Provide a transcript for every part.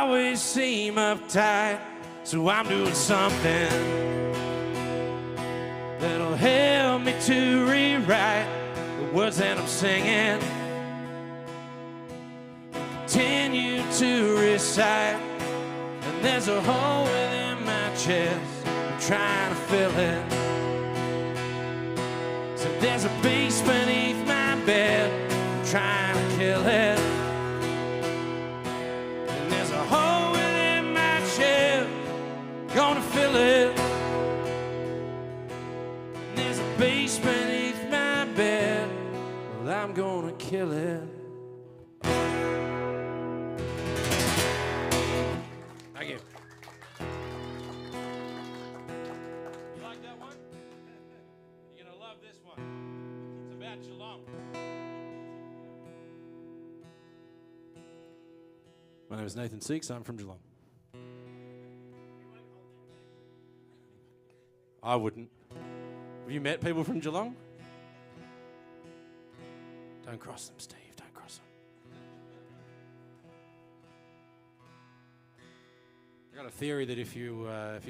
always seem uptight, so I'm doing something that'll help me to rewrite the words that I'm singing, continue to recite. And there's a hole within my chest, I'm trying to fill it. So there's a beast beneath my bed, I'm trying to kill it. And there's a hole within my chest, gonna fill it. And there's a beast beneath my bed, well, I'm gonna kill it. Thank you. You like that one? You're gonna love this one. It's about Geelong. My name is Nathan Seeckts. I'm from Geelong. I wouldn't. Have you met people from Geelong? Don't cross them, Steve. Don't cross them. I've got a theory that if you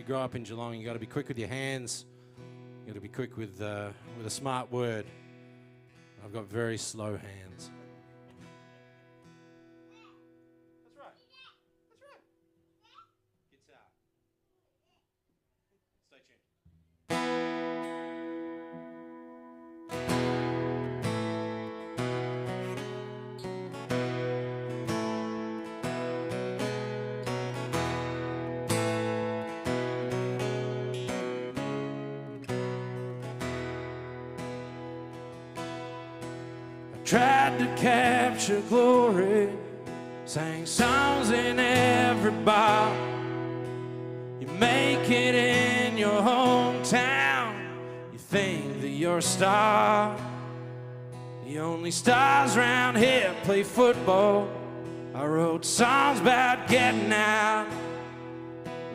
grow up in Geelong, you got to be quick with your hands. You got to be quick with a smart word. I've got very slow hands. That's right. That's right. Gets out. Stay tuned. Tried to capture glory, sang songs in every bar. You make it in your hometown, you think that you're a star. The only stars around here play football. I wrote songs about getting out.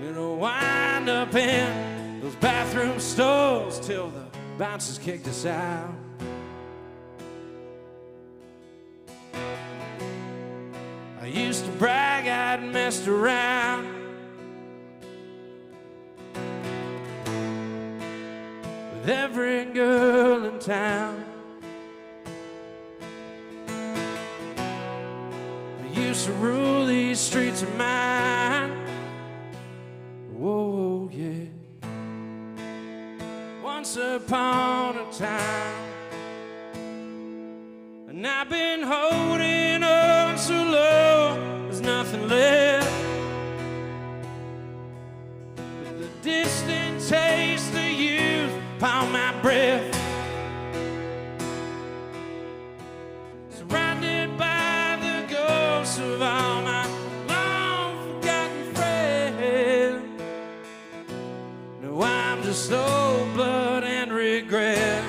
We'll wind up in those bathroom stalls till the bouncers kicked us out. I used to brag I'd messed around with every girl in town. I used to rule these streets of mine. Whoa, yeah. Once upon a time. And I've been holding on so low, there's nothing left but the distant taste of youth upon my breath. Surrounded by the ghosts of all my long forgotten friends. No, I'm just old blood and regret.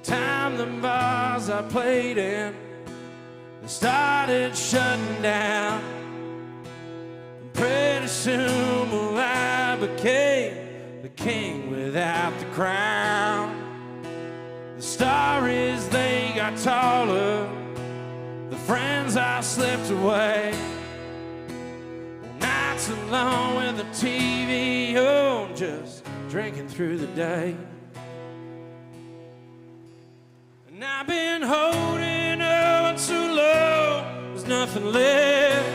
Time the bars I played in, they started shutting down. And pretty soon, well, I became the king without the crown. The stories, they got taller, the friends I slipped away. Well, nights alone with the TV on, just drinking through the day. And I've been holding on so low, there's nothing left.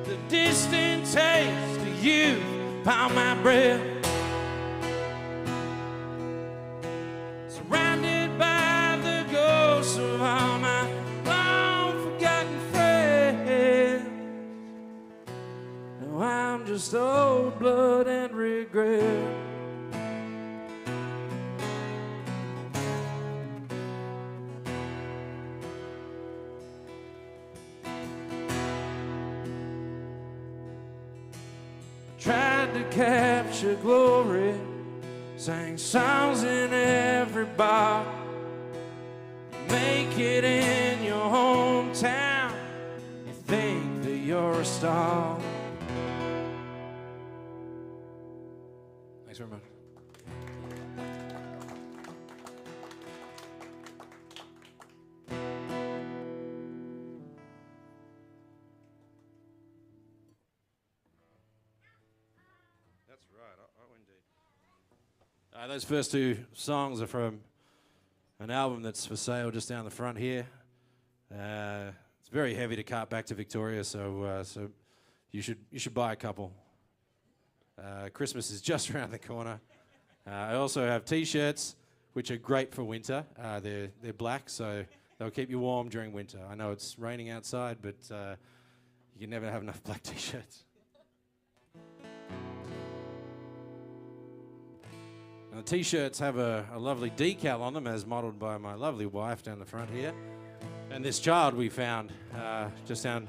The distant taste of you upon my breath. Surrounded by the ghosts of all my long forgotten friends. Now I'm just old blood and regret. Tried to capture glory, sang songs in every bar. make it in your hometown, you think that you're a star. Thanks very much. That's right. Oh, indeed. Those first two songs are from an album that's for sale just down the front here. It's very heavy to cart back to Victoria, so you should buy a couple. Christmas is just around the corner. I also have T-shirts, which are great for winter. They're black, so they'll keep you warm during winter. I know it's raining outside, but you can never have enough black T-shirts. And the T-shirts have a lovely decal on them, as modelled by my lovely wife down the front here. And this child we found just down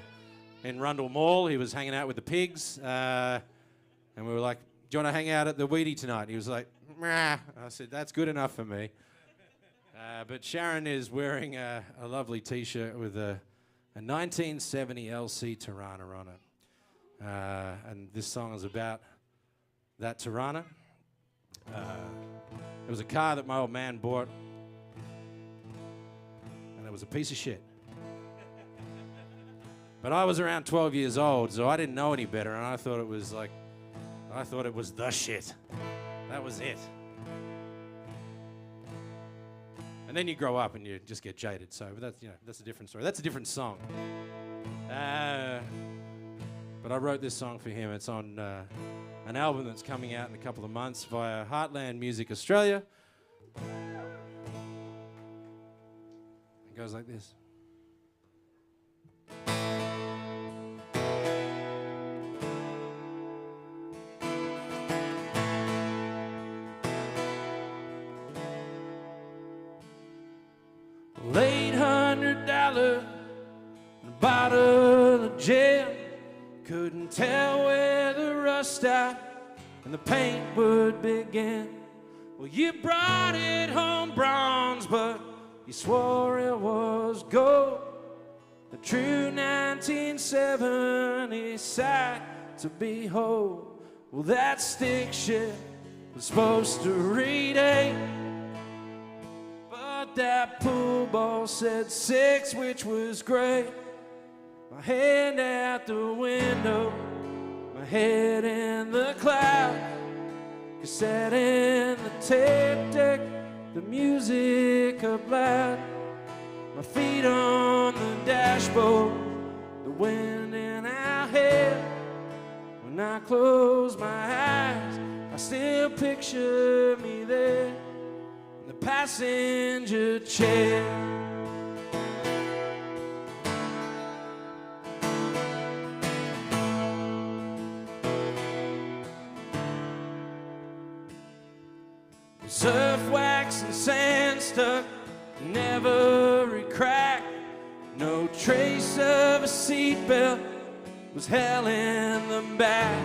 in Rundle Mall. He was hanging out with the pigs. And we were like, do you want to hang out at the Wheaty tonight? He was like, meh. I said, that's good enough for me. But Sharon is wearing a lovely T-shirt with a 1970 LC Tirana on it. And this song is about that Tirana. It was a car that my old man bought, and it was a piece of shit. But I was around 12 years old, so I didn't know any better, and I thought it was the shit. That was it. And then you grow up and you just get jaded. So, but that's a different story. That's a different song. But I wrote this song for him. It's on an album that's coming out in a couple of months via Heartland Music Australia. It goes like this. $800 and a bottle of gin. Couldn't tell where the rust stopped and the paint would begin. Well, you brought it home bronze, but you swore it was gold. The true 1970 sight to behold. Well, that stick shift was supposed to read 8, but that pool ball said 6, which was great. My hand out the window, my head in the clouds, cassette in the tape deck, the music up loud, my feet on the dashboard, the wind in our hair. When I close my eyes, I still picture me there in the passenger chair. Surf wax and sand stuck, never a crack. No trace of a seatbelt, was hell in the back.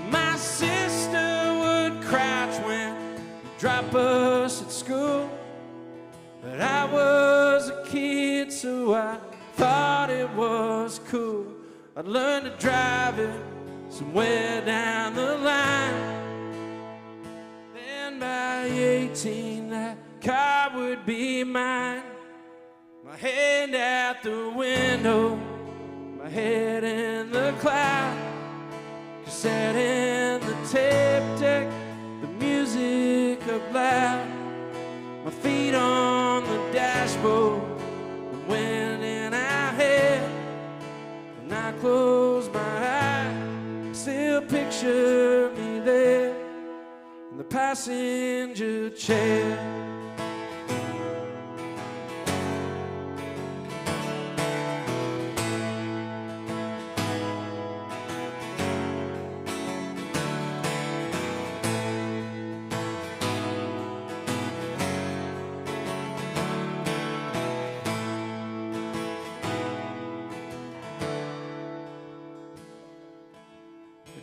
My sister would crouch when you drop us at school, but I was a kid, so I thought it was cool. I'd learn to drive it somewhere down the line. By 18, that car would be mine. My hand out the window, my head in the cloud, cassette in the tape deck, the music up loud, my feet on the dashboard, the wind in our hair. When I close my eyes, I still picture me there in the passenger chair.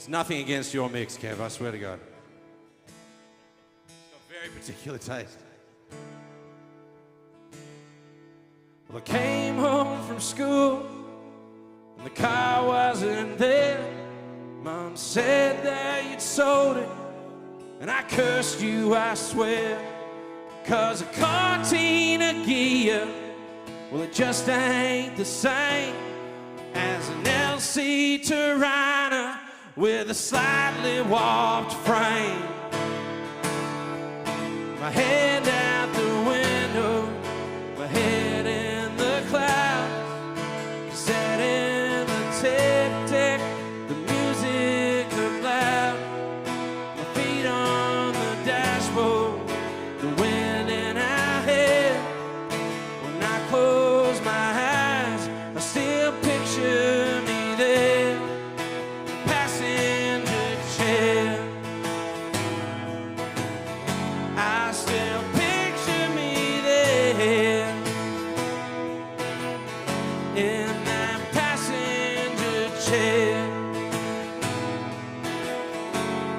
It's nothing against your mix, Kev, I swear to God. It's got very particular taste. Well, I came home from school and the car wasn't there. Mom said that you'd sold it, and I cursed you, I swear. 'Cause a Cortina gear, well, it just ain't the same as an LC Tirana with a slightly warped frame. My head out the window, my head in the clouds, sat in the tic-tac, the music looked loud. My feet on the dashboard, the wind in our hair. When I close my eyes, I still picture me there, the passenger chair. I still picture me there, in that passenger chair.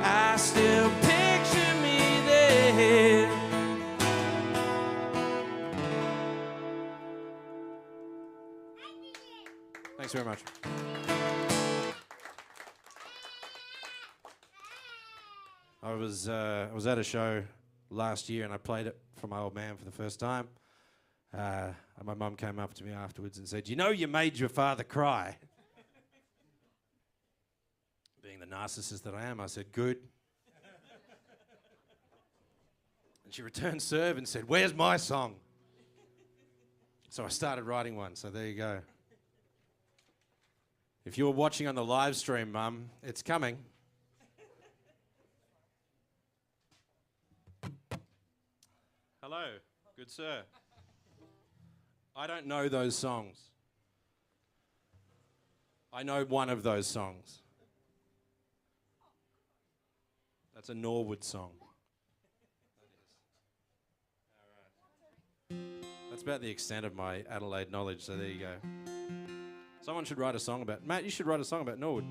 I still picture me there. Thanks very much. I was at a show last year and I played it for my old man for the first time. And my mum came up to me afterwards and said, "You know you made your father cry." Being the narcissist that I am, I said, "Good." And she returned serve and said, "Where's my song?" So I started writing one, so there you go. If you're watching on the live stream, Mum, it's coming. Hello, good sir. I don't know those songs. I know one of those songs. That's a Norwood song. That is. All right. That's about the extent of my Adelaide knowledge, so there you go. Someone should write a song about... Matt, you should write a song about Norwood.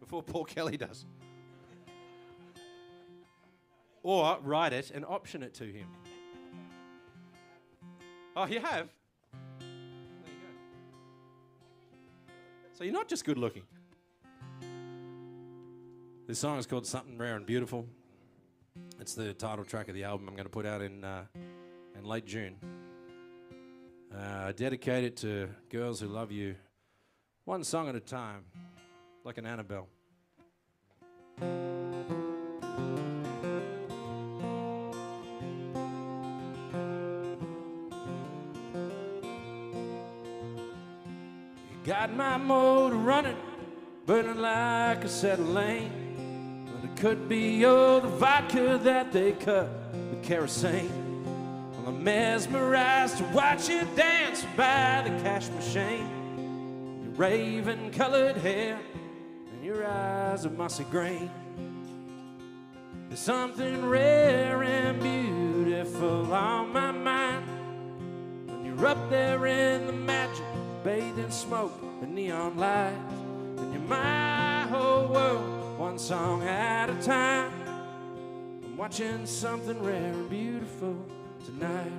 Before Paul Kelly does. Or write it and option it to him. Oh, you have? There you go. So you're not just good looking. This song is called Something Rare and Beautiful. It's the title track of the album I'm going to put out in late June. I dedicate it to girls who love you one song at a time, like an Annabelle. Got my motor running, burning like a set of lane. But it could be all the vodka that they cut with kerosene. Well, I'm mesmerized to watch you dance by the cash machine. Your raven-colored hair and your eyes of mossy green. There's something rare and beautiful on my mind when you're up there in the magic, bathed in smoke and neon lights, and you're my whole world, one song at a time. I'm watching something rare and beautiful tonight.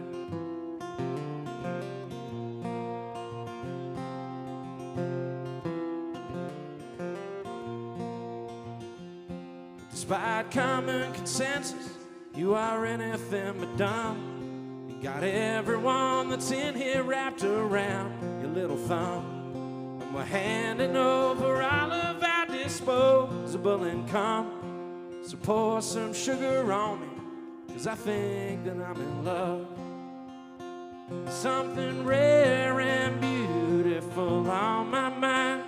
Despite common consensus, you are anything but dumb. Got everyone that's in here wrapped around your little thumb. And we're handing over all of our disposable income. So pour some sugar on me, 'cause I think that I'm in love. Something rare and beautiful on my mind.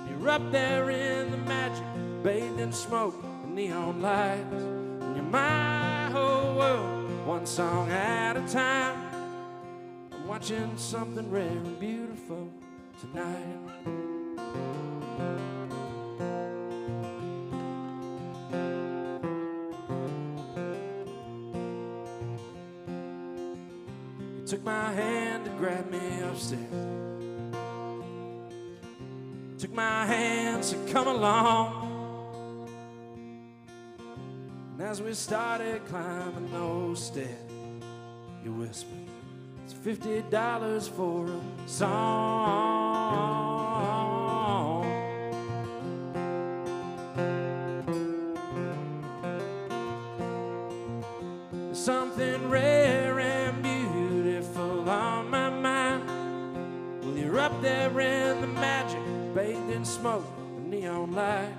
You're up there in the magic, bathed in smoke and neon lights. And you're my whole world, one song at a time. I'm watching something rare and beautiful tonight. You took my hand to grab me upstairs. Took my hand, so come along. And as we started climbing those stairs, You whisper, it's $50 for a song. There's something rare and beautiful on my mind. Well, you're up there in the magic, bathed in smoke, a neon light,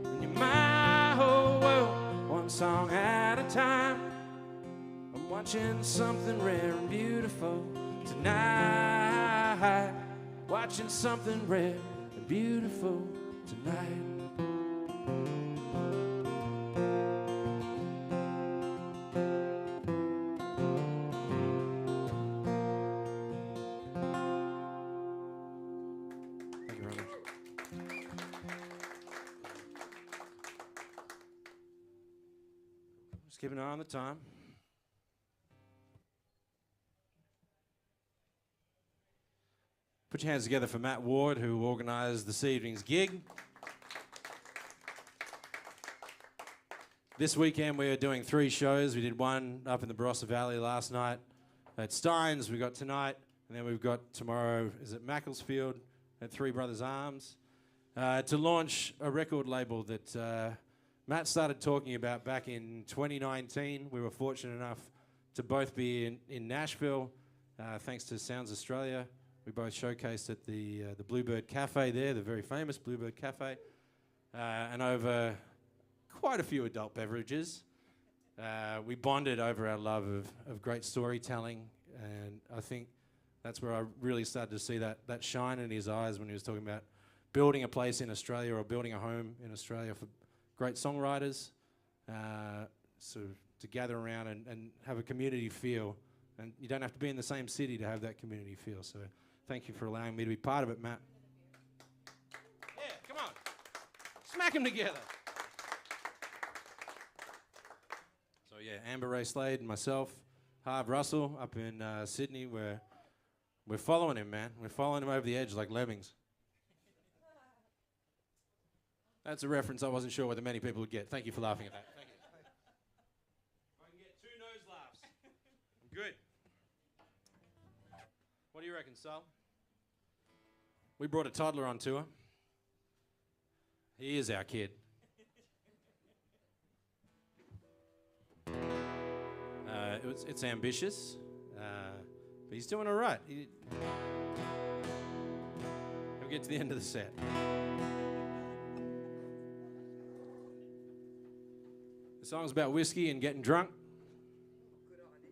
and you're my whole world, one song at a time. I'm watching something rare and beautiful tonight. Watching something rare and beautiful tonight. Thank you very much. Just keeping an eye on the time. Put your hands together for Matt Ward, who organised this evening's gig. This weekend we are doing 3 shows. We did one up in the Barossa Valley last night at Steins. We got tonight, and then we've got tomorrow is at Macclesfield at Three Brothers Arms to launch a record label that Matt started talking about back in 2019. We were fortunate enough to both be in Nashville, thanks to Sounds Australia. We both showcased at the Bluebird Cafe there, the very famous Bluebird Cafe, and over quite a few adult beverages. We bonded over our love of great storytelling, and I think that's where I really started to see that shine in his eyes when he was talking about building a place in Australia or building a home in Australia for great songwriters, sort of to gather around and have a community feel. And you don't have to be in the same city to have that community feel. So thank you for allowing me to be part of it, Matt. Yeah, come on. Smack them together. So yeah, Amber Ray Slade and myself, Harv Russell up in Sydney. We're following him, man. We're following him over the edge like lemmings. That's a reference I wasn't sure whether many people would get. Thank you for laughing at that. Thank you. I can get 2 nose laughs. I'm good. What do you reckon, Sal? We brought a toddler on tour. He is our kid. It's ambitious, but he's doing all right. He'll get to the end of the set. The song's about whiskey and getting drunk. Good idea.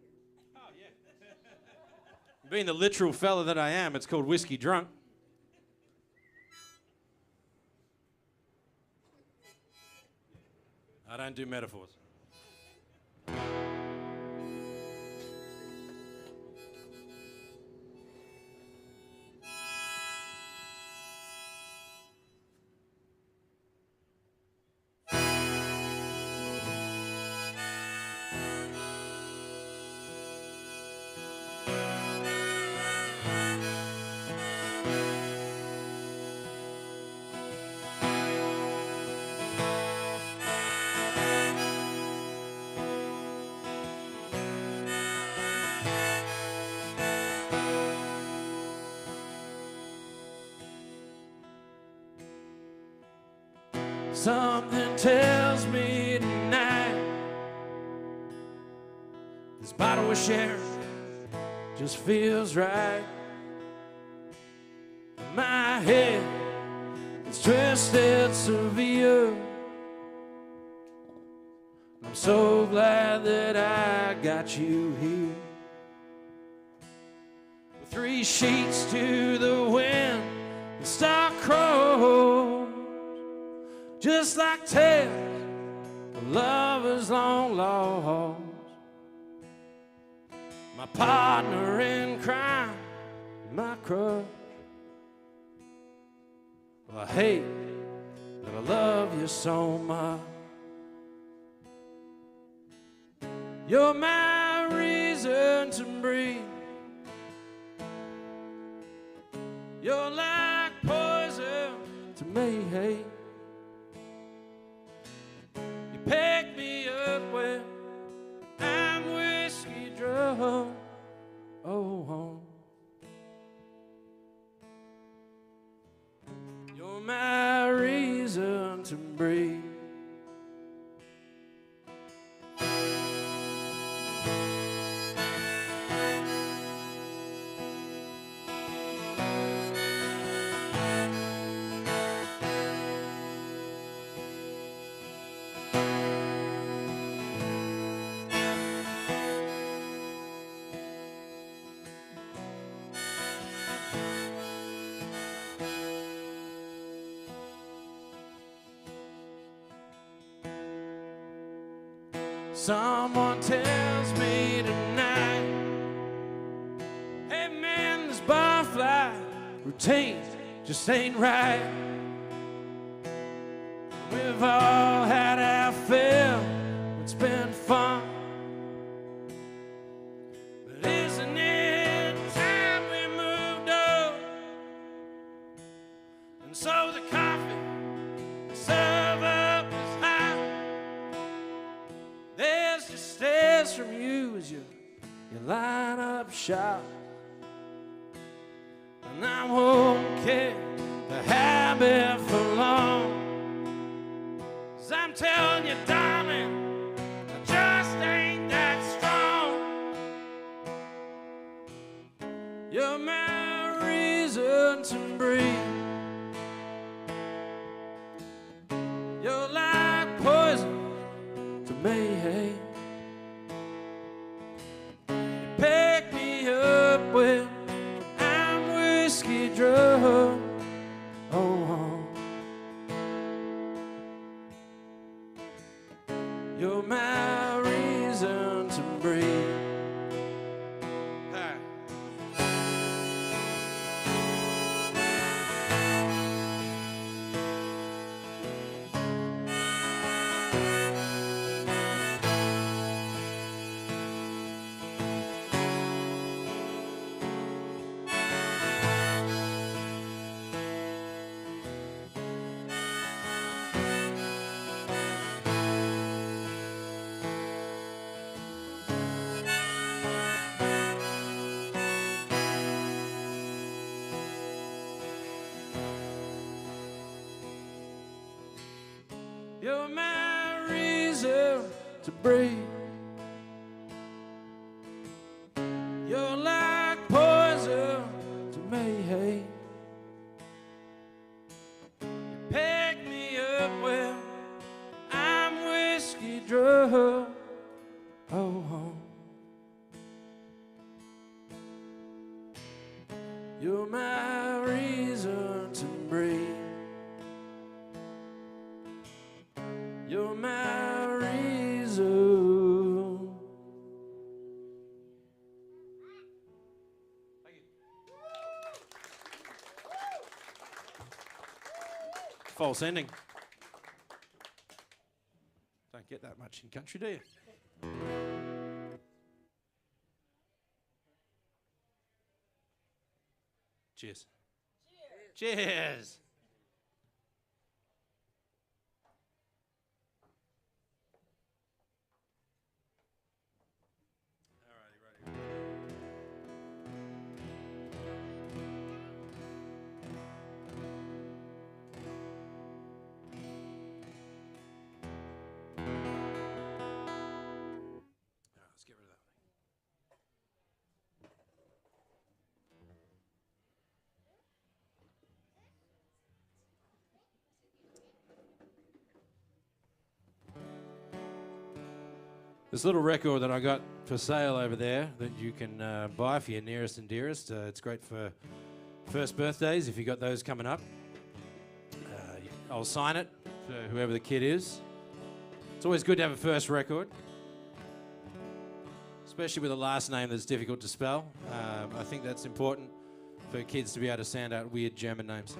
Oh, yeah. Being the literal fella that I am, it's called Whiskey Drunk. I don't do metaphors. Something tells me tonight this bottle we're sharing just feels right. My head is twisted severe. I'm so glad that I got you here. With 3 sheets to the wind and star crows, just like tales of lovers long lost. My partner in crime, my crush. Well, I hate that I love you so much. You're my reason to breathe. You're like poison to me, hey. You pick me up when I'm whiskey drunk. someone tells me tonight, hey man, this barfly routine just ain't right. We've all had our fill, it's been fun. But isn't it time we moved on? And so the coffee we serve up is hot. There's just stares from you as you line up shop. And I won't keep the habit for long. 'Cause I'm telling you, darling, I just ain't that strong. You're my reason to breathe. You're like poison to me, hey. You pick me up when I'm whiskey drunk. Oh, you're my reason to breathe. Hi. You're my reason to breathe. You're like poison to me, hey. You pick me up when I'm whiskey drunk. Oh, you're my reason to breathe. You're my reason. Thank you. False ending. Don't get that much in country, do you? Cheers. Cheers. Cheers. Let's get rid of that thing. This little record that I got for sale over there that you can buy for your nearest and dearest. It's great for first birthdays if you got those coming up. I'll sign it for whoever the kid is. It's always good to have a first record, especially with a last name that's difficult to spell. I think that's important for kids to be able to sound out weird German names.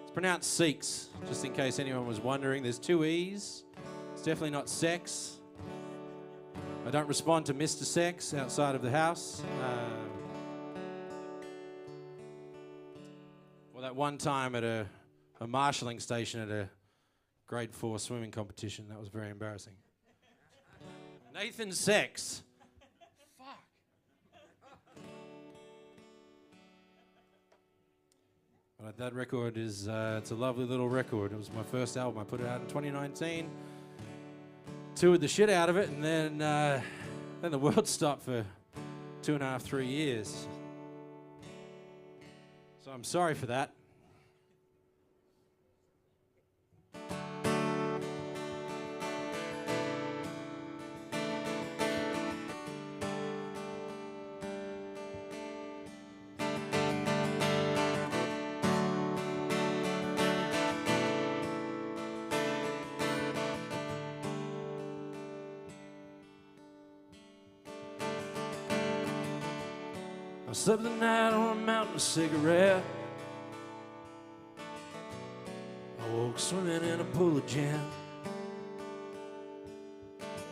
It's pronounced Seeckts, just in case anyone was wondering. There's 2 E's. It's definitely not sex. I don't respond to Mr. Sex outside of the house. Well, that one time at a marshalling station at a grade 4 swimming competition, that was very embarrassing. Nathan Sex. Fuck. But that record is, it's a lovely little record. It was my first album. I put it out in 2019. Toured the shit out of it, and then the world stopped for 2.5, 3 years. So I'm sorry for that. slept the night on a mountain of cigarette. I woke swimming in a pool of gin.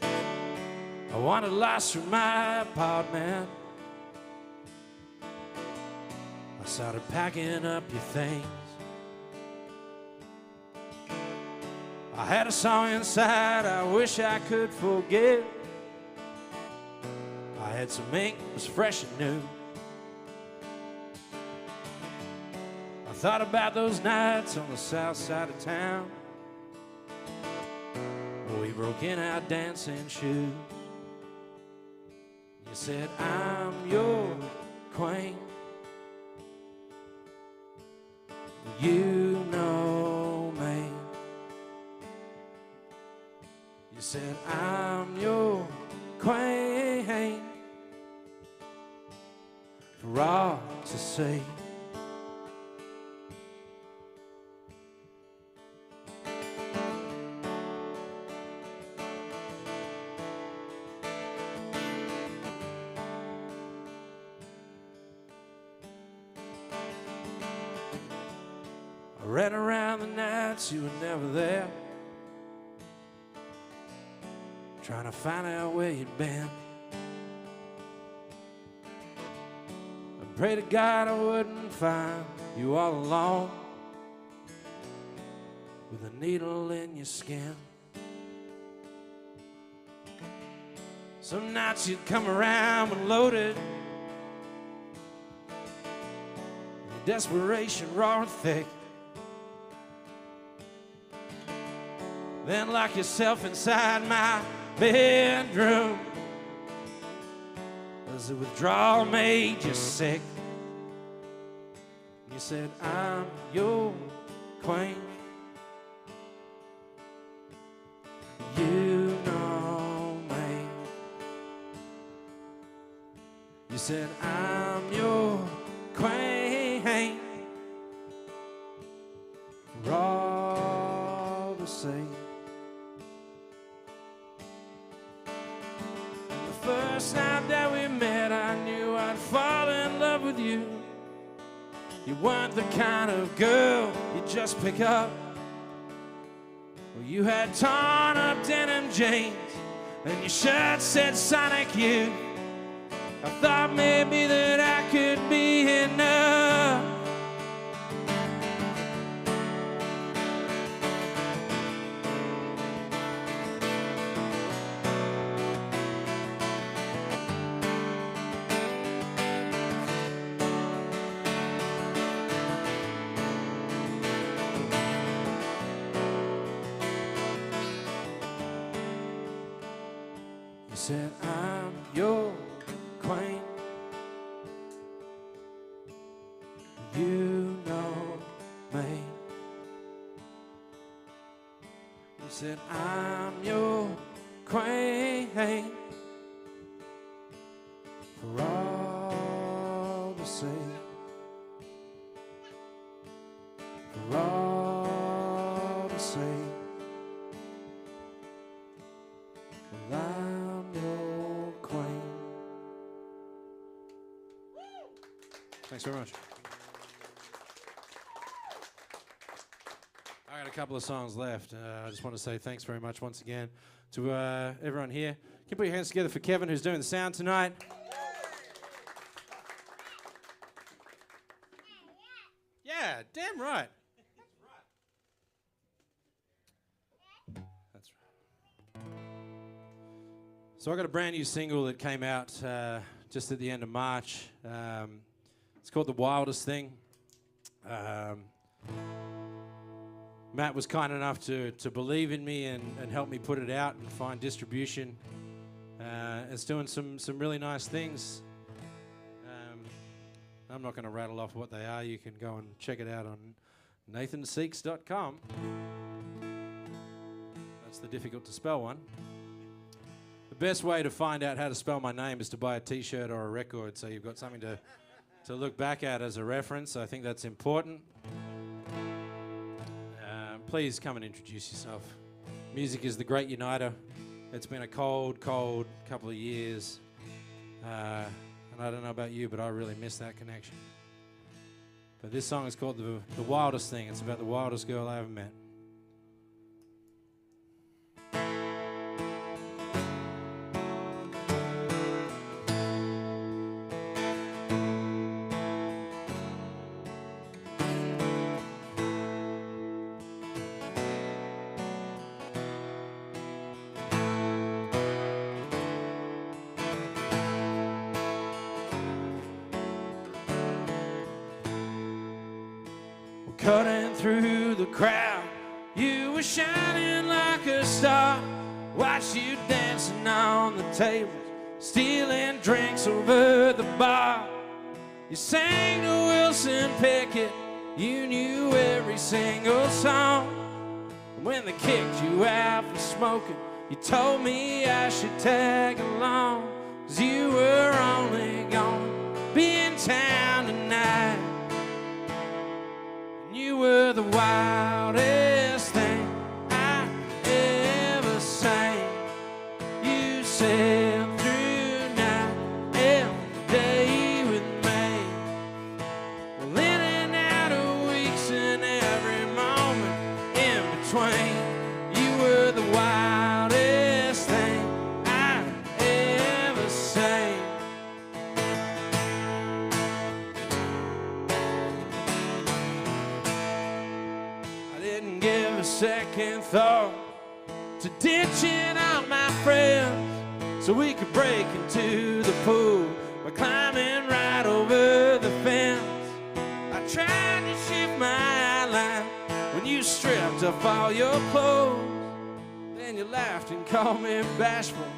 I wanted lights through my apartment. I started packing up your things. I had a song inside I wish I could forget. I had some ink that was fresh and new. I thought about those nights on the south side of town where we broke in our dancing shoes. You said, I'm your queen. You know me. You said, I'm your queen for all to see. I ran around the nights you were never there, trying to find out where you'd been. I prayed to God I wouldn't find you all alone with a needle in your skin. Some nights you'd come around and loaded, your desperation roaring thick. Then lock yourself inside my bedroom as the withdrawal made you sick. You said, I'm your queen. You know me. You said, I'm your queen for all to see. First night that we met, I knew I'd fall in love with you. You weren't the kind of girl you'd just pick up. Well, you had torn up denim jeans and your shirt said Sonic Youth. I thought maybe that I could be enough. You said, I'm your queen. You know me. You said, I'm your queen for all to see. For all to see. Well, I'm your queen. Thanks very much. I got a couple of songs left. I just want to say thanks very much once again to everyone here. Can you put your hands together for Kevin, who's doing the sound tonight? Yeah, damn right. That's right. So I got a brand new single that came out just at the end of March. It's called The Wildest Thing. Matt was kind enough to believe in me and help me put it out and find distribution. It's doing some really nice things. I'm not going to rattle off what they are. You can go and check it out on nathanseeckts.com. That's the difficult to spell one. The best way to find out how to spell my name is to buy a t-shirt or a record, so you've got something to look back at as a reference. I think that's important. Please come and introduce yourself. Music is the great uniter. It's been a cold, cold couple of years. And I don't know about you, but I really miss that connection. But this song is called The Wildest Thing. It's about the wildest girl I ever met. Cutting through the crowd, you were shining like a star. Watched you dancing on the tables, stealing drinks over the bar. You sang to Wilson Pickett, you knew every single song. And when they kicked you out for smoking, you told me I should tag along. 'Cause you were only gonna be in town tonight. You were the wildest thing I ever seen. You sailed through night every day with me. Well, in and out of weeks and every moment in between. You were the wildest thing I ever seen. Give a second thought to ditching out my friends so we could break into the pool by climbing right over the fence. I tried to shift my line when you stripped off all your clothes. Then you laughed and called me bashful,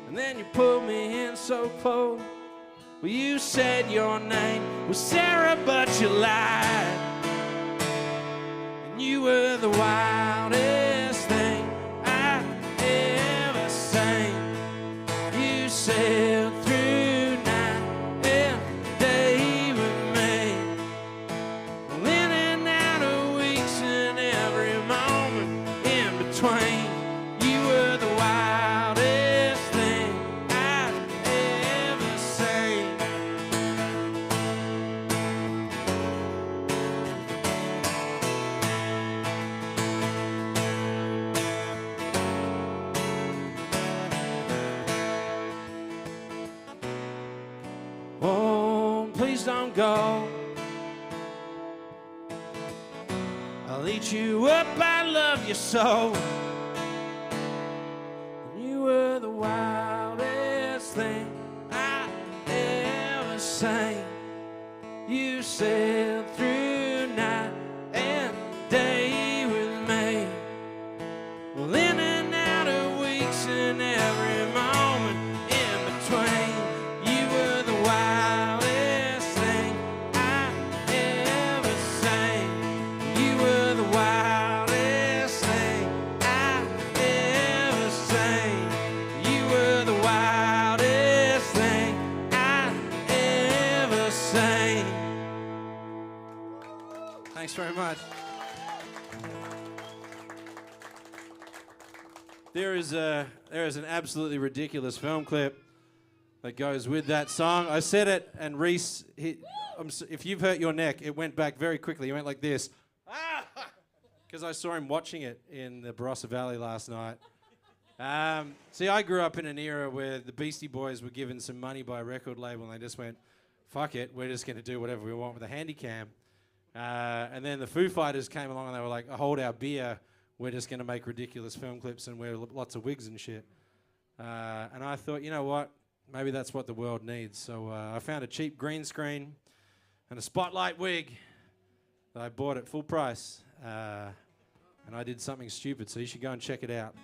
and then you pulled me in so close. Well, you said your name was Sarah, but you lied. You were the wildest thing I ever seen. You sailed through night every day with me. Well, in and out of weeks and every moment in between. You were the wildest thing I ever seen. Oh, please don't go. I'll eat you up, I love you so. You were the wildest thing I ever seen. You sailed through night and day with me. Well, in and out of weeks and every moment in between. You were the wildest thing I ever seen. You were the wildest thing I ever seen. You were the wildest thing I ever seen. Thanks very much. There is an absolutely ridiculous film clip that goes with that song. I said it, and Reese, if you've hurt your neck, it went back very quickly. He went like this. Because I saw him watching it in the Barossa Valley last night. See, I grew up in an era where the Beastie Boys were given some money by a record label, and they just went, fuck it, we're just going to do whatever we want with a handy cam. And then the Foo Fighters came along, and they were like, hold our beer, we're just going to make ridiculous film clips and wear lots of wigs and shit. And I thought, you know what? Maybe that's what the world needs. So I found a cheap green screen and a spotlight wig that I bought at full price. And I did something stupid, so you should go and check it out.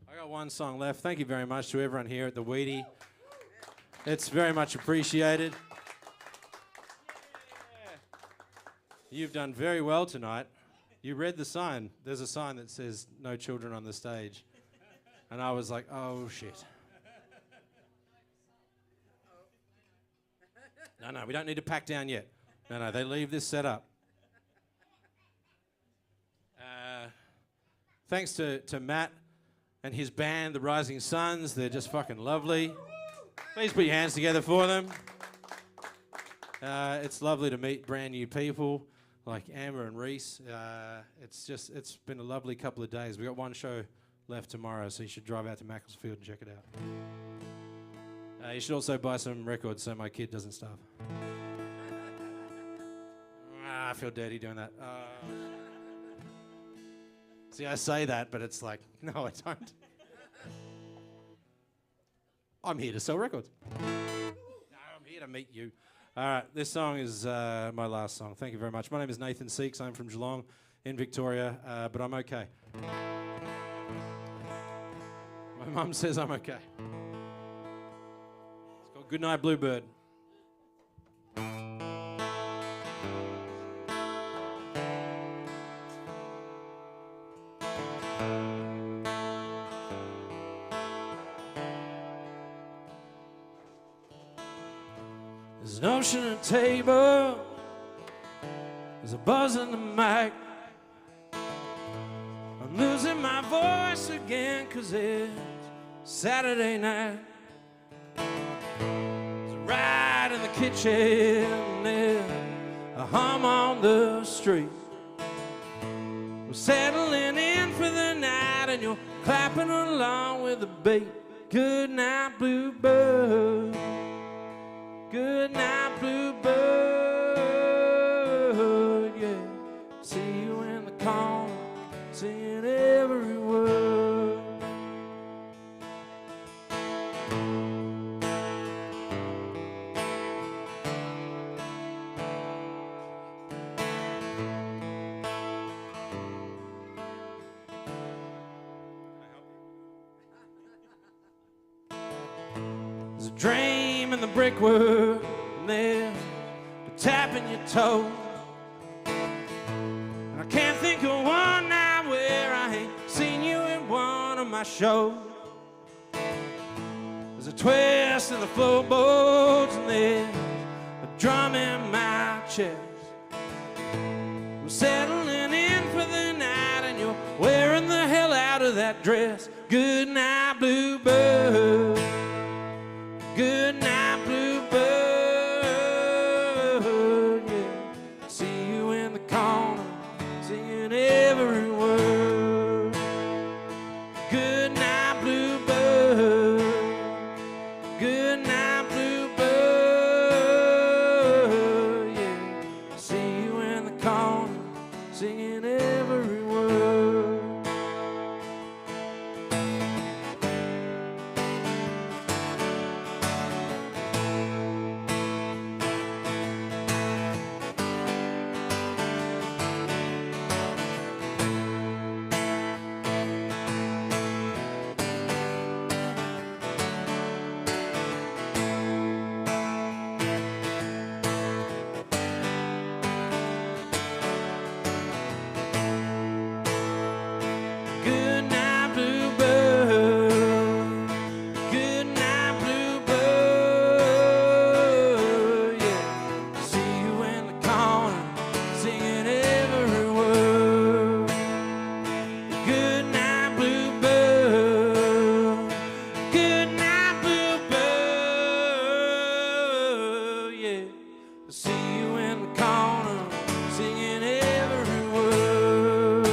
I got one song left. Thank you very much to everyone here at the Wheaty. It's very much appreciated. You've done very well tonight. You read the sign. There's a sign that says no children on the stage. And I was like, oh, shit. No, we don't need to pack down yet. No, they leave this set up. Thanks to Matt and his band, the Rising Suns. They're just fucking lovely. Please put your hands together for them. It's lovely to meet brand new people like Amber and Reese. It's been a lovely couple of days. We've got one show left tomorrow, so you should drive out to Macclesfield and check it out. You should also buy some records so my kid doesn't starve. I feel dirty doing that. See, I say that, but it's like, no, I don't. I'm here to sell records. No, I'm here to meet you. All right, this song is my last song. Thank you very much. My name is Nathan Seeckts. I'm from Geelong in Victoria, but I'm okay. My mum says I'm okay. It's called Goodnight Bluebird. There's an ocean at table, there's a buzz in the mic. I'm losing my voice again 'cause it's Saturday night. There's a ride in the kitchen, there's a hum on the street. We're settling in for the night and you're clapping along with the beat. Good night, bluebird. Good night, bluebird, yeah. See you in the corner, singing every word. There's a dream in the brickwork, and there's a tap in your toe. And I can't think of one night where I ain't seen you in one of my shows. There's a twist in the floorboards, and there's a drum in my chest. We're settling in for the night, and you're wearing the hell out of that dress. Good night, bluebird. Good night, bluebird, yeah. See you in the corner, singing every word. Good night, bluebird. Good night, bluebird, yeah. See you in the corner, singing every word. Good night, bluebird. Good night, bluebird, yeah. See you in the corner, singing every word. Good night, bluebird. Good night, bluebird, yeah. See you in the corner, singing every word.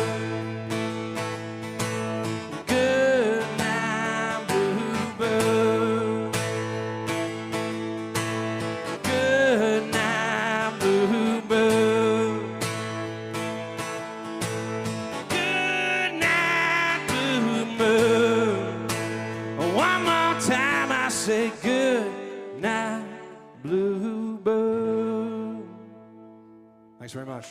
Good night, bluebird. Good night, bluebird. Good night, bluebird. One more time I say good night, bluebird. Thanks very much.